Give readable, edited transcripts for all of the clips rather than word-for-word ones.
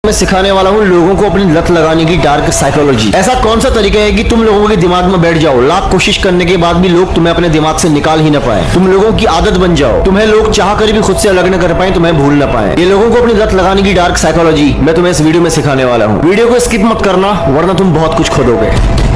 मैं सिखाने वाला हूँ लोगों को अपनी लत लगाने की डार्क साइकोलॉजी। ऐसा कौन सा तरीका है कि तुम लोगों के दिमाग में बैठ जाओ, लाख कोशिश करने के बाद भी लोग तुम्हें अपने दिमाग से निकाल ही न पाए, तुम लोगों की आदत बन जाओ, तुम्हें लोग चाह कर भी खुद से अलग न कर पाए, तुम्हें भूल न पाए। ये लोगों को अपनी लत लगाने की डार्क साइकोलॉजी मैं तुम्हें इस वीडियो में सिखाने वाला हूँ। वीडियो को स्किप मत करना वरना तुम बहुत कुछ खो दोगे।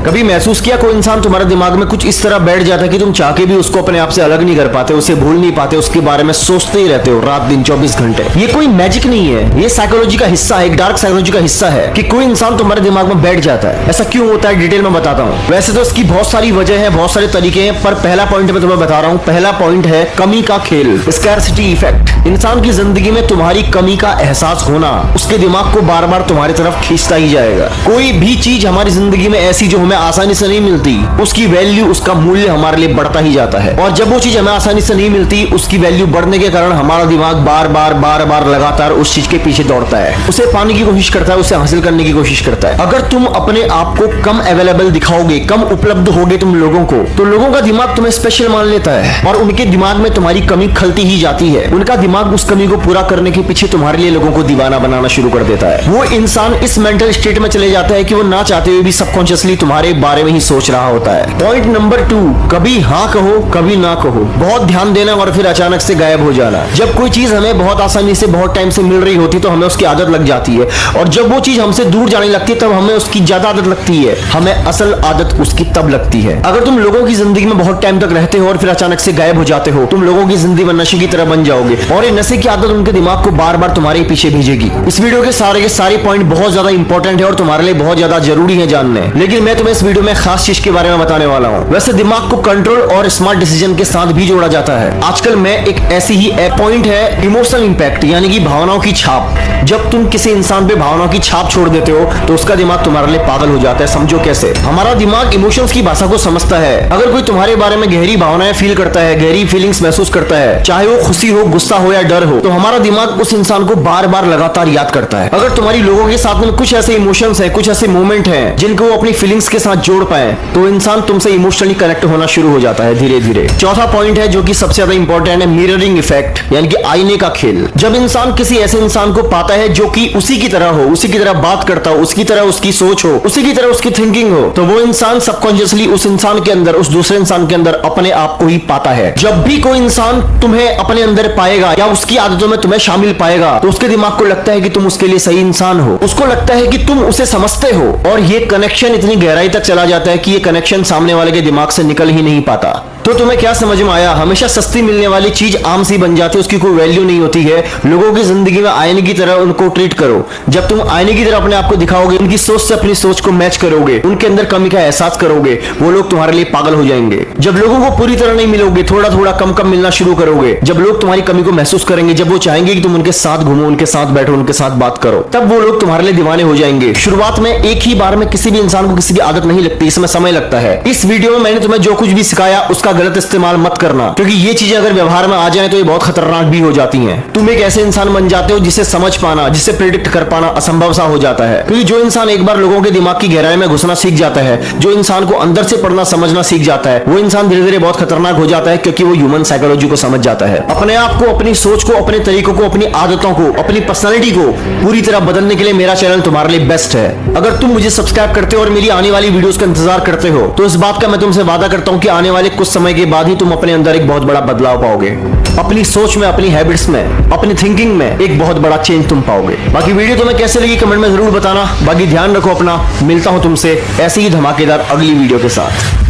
कभी महसूस किया कोई इंसान तुम्हारे दिमाग में कुछ इस तरह बैठ जाता है कि तुम चाह के भी उसको अपने आप से अलग नहीं कर पाते, उसे भूल नहीं पाते, उसके बारे में सोचते ही रहते हो रात दिन 24 घंटे। ये कोई मैजिक नहीं है, ये साइकोलॉजी का हिस्सा है, एक डार्क साइकोलॉजी का हिस्सा है कि कोई इंसान तुम्हारे दिमाग में बैठ जाता है। ऐसा क्यों होता है डिटेल में बताता हूँ। वैसे तो इसकी बहुत सारी वजह है, बहुत सारे तरीके हैं, पर पहला पॉइंट मैं तुम्हें बता रहा हूँ। पहला पॉइंट है कमी का खेल, स्कैरसिटी इफेक्ट। इंसान की जिंदगी में तुम्हारी कमी का एहसास होना उसके दिमाग को बार बार तुम्हारी तरफ खींचता ही जाएगा। कोई भी चीज हमारी जिंदगी में ऐसी जो हमें आसानी से नहीं मिलती, उसकी वैल्यू, उसका मूल्य हमारे लिए बढ़ता ही जाता है। और जब वो चीज हमें आसानी से नहीं मिलती, उसकी वैल्यू बढ़ने के कारण हमारा दिमाग बार बार लगातार उस चीज के पीछे दौड़ता है, उसे पाने की कोशिश करता है, उसे हासिल करने की कोशिश करता है। अगर तुम अपने आप को कम अवेलेबल दिखाओगे, कम उपलब्ध होगे तुम लोगों को, तो लोगों का दिमाग तुम्हें स्पेशल मान लेता है और उनके दिमाग में तुम्हारी कमी खलती ही जाती है। उनका दिमाग उस कमी को पूरा करने के पीछे तुम्हारे लिए लोगों को दीवाना बनाना शुरू कर देता है। वो इंसान इस मेंटल स्टेट में चले जाता है कि वो ना चाहते हुए भी सबकॉन्शियसली तुम्हारे बारे में ही सोच रहा होता है। पॉइंट नंबर 2, कभी हाँ कहो कभी ना कहो। बहुत ध्यान देना और फिर अचानक से गायब हो जाना। जब कोई चीज हमें बहुत आसानी से बहुत टाइम से मिल रही होती तो हमें उसकी आदत लग जाती है, और जब वो चीज हमसे दूर जाने लगती है तब हमें उसकी ज्यादा आदत लगती है। हमें असल आदत उसकी तब लगती है। अगर तुम लोगों की जिंदगी में बहुत टाइम तक रहते हो और फिर अचानक से गायब हो जाते हो, तुम लोगों की जिंदगी में नशे की तरह बन जाओगे और ये नशे की आदत उनके दिमाग को बार बार तुम्हारे पीछे भेजेगी। इस वीडियो के सारे पॉइंट बहुत ज्यादा इंपॉर्टेंट है और तुम्हारे लिए बहुत ज्यादा जरूरी है जानने, लेकिन मैं तुम्हें इस वीडियो में खास चीज के बारे में बताने वाला हूं। वैसे दिमाग को कंट्रोल और स्मार्ट डिसीजन के साथ भी जोड़ा जाता है। आजकल मैं एक ऐसी ही पॉइंट है इमोशनल इंपैक्ट, यानी कि भावनाओं की छाप। जब तुम किसी इंसान पे भावनाओं की छाप छोड़ देते हो तो उसका दिमाग तुम्हारे लिए पागल हो जाता है। समझो कैसे। हमारा दिमाग इमोशंस की भाषा को समझता है। अगर कोई तुम्हारे बारे में गहरी भावनाएं फील करता है, गहरी फीलिंग्स महसूस करता है, चाहे वो खुशी हो, गुस्सा हो या डर हो, तो हमारा दिमाग उस इंसान को बार बार लगातार याद करता है। अगर तुम्हारी लोगों के साथ में कुछ ऐसे इमोशंस है, कुछ ऐसे मोमेंट है जिनको वो अपनी फीलिंग्स के साथ जोड़ पाए, तो इंसान तुमसे इमोशनली कनेक्ट होना शुरू हो जाता है धीरे धीरे। चौथा पॉइंट है जो कि सबसे ज्यादा इंपॉर्टेंट है, मिररिंग इफेक्ट, यानी कि आईने का खेल। जब इंसान किसी ऐसे इंसान को पाता है जो कि उसी की तरह हो, उसी की तरह बात करता हो, उसकी तरह उसकी सोच हो, उसी की तरह उसकी थिंकिंग हो, तो वो इंसान सबकॉन्शियसली उस इंसान के अंदर, उस दूसरे इंसान के अंदर अपने आप को ही पाता है। जब भी कोई इंसान तुम्हें अपने अंदर पाएगा या उसकी आदतों में तुम्हें शामिल पाएगा, तो उसके दिमाग को लगता है कि तुम उसके लिए सही इंसान हो, उसको लगता है कि तुम उसे समझते हो, और ये कनेक्शन इतनी गहराई तक चला जाता है कि ये कनेक्शन सामने वाले के दिमाग से निकल ही नहीं पाता। तो तुम्हें क्या समझ में आया? हमेशा सस्ती मिलने वाली चीज आम सी बन जाती है, उसकी कोई वैल्यू नहीं होती है। लोगों की जिंदगी में आईने की तरह उनको ट्रीट करो। जब तुम आईने की तरह अपने आप को दिखाओगे, उनकी सोच से अपनी सोच को मैच करोगे, उनके अंदर कमी का एहसास करोगे, वो लोग तुम्हारे लिए पागल हो जाएंगे। जब लोगों को पूरी तरह नहीं मिलोगे, थोड़ा थोड़ा कम कम मिलना शुरू करोगे, जब लोग तुम्हारी कमी को महसूस करेंगे, जब वो चाहेंगे कि तुम उनके साथ घूमो, उनके साथ बैठो, उनके साथ बात करो, तब वो लोग तुम्हारे लिए दीवाने हो जाएंगे। शुरुआत में एक ही बार में किसी भी इंसान को किसी की आदत नहीं लगती, इसमें समय लगता है। इस वीडियो में मैंने तुम्हें जो कुछ भी सिखाया उसका गलत इस्तेमाल मत करना, क्योंकि ये चीजें अगर व्यवहार में आ जाए तो ये बहुत खतरनाक भी हो जाती हैं। तुम एक ऐसे इंसान बन जाते हो जिसे समझ पाना, जिसे प्रेडिक्ट कर पाना असंभव सा हो जाता है। क्योंकि जो इंसान एक बार लोगों के दिमाग की गहराई में घुसना सीख जाता है, जो इंसान को अंदर से पढ़ना समझना सीख जाता है, वो इंसान धीरे धीरे बहुत खतरनाक हो जाता है, क्योंकि वो ह्यूमन साइकोलॉजी को समझ जाता है। अपने आप को, अपनी सोच को, अपने तरीकों को, अपनी आदतों को, अपनी पर्सनैलिटी को पूरी तरह बदलने के लिए मेरा चैनल तुम्हारे लिए बेस्ट है। अगर तुम मुझे सब्सक्राइब करते हो और मेरी आने वाली वीडियोस का इंतजार करते हो, तो इस बात का मैं तुमसे वादा करता हूं कि आने वाले कुछ समय के बाद ही तुम अपने अंदर एक बहुत बड़ा बदलाव पाओगे। अपनी सोच में, अपनी हैबिट्स में, अपनी थिंकिंग में एक बहुत बड़ा चेंज तुम पाओगे। बाकी वीडियो तुम्हें कैसे लगी कमेंट में जरूर बताना। बाकी ध्यान रखो अपना। मिलता हूं तुमसे ऐसी ही धमाकेदार अगली वीडियो के साथ।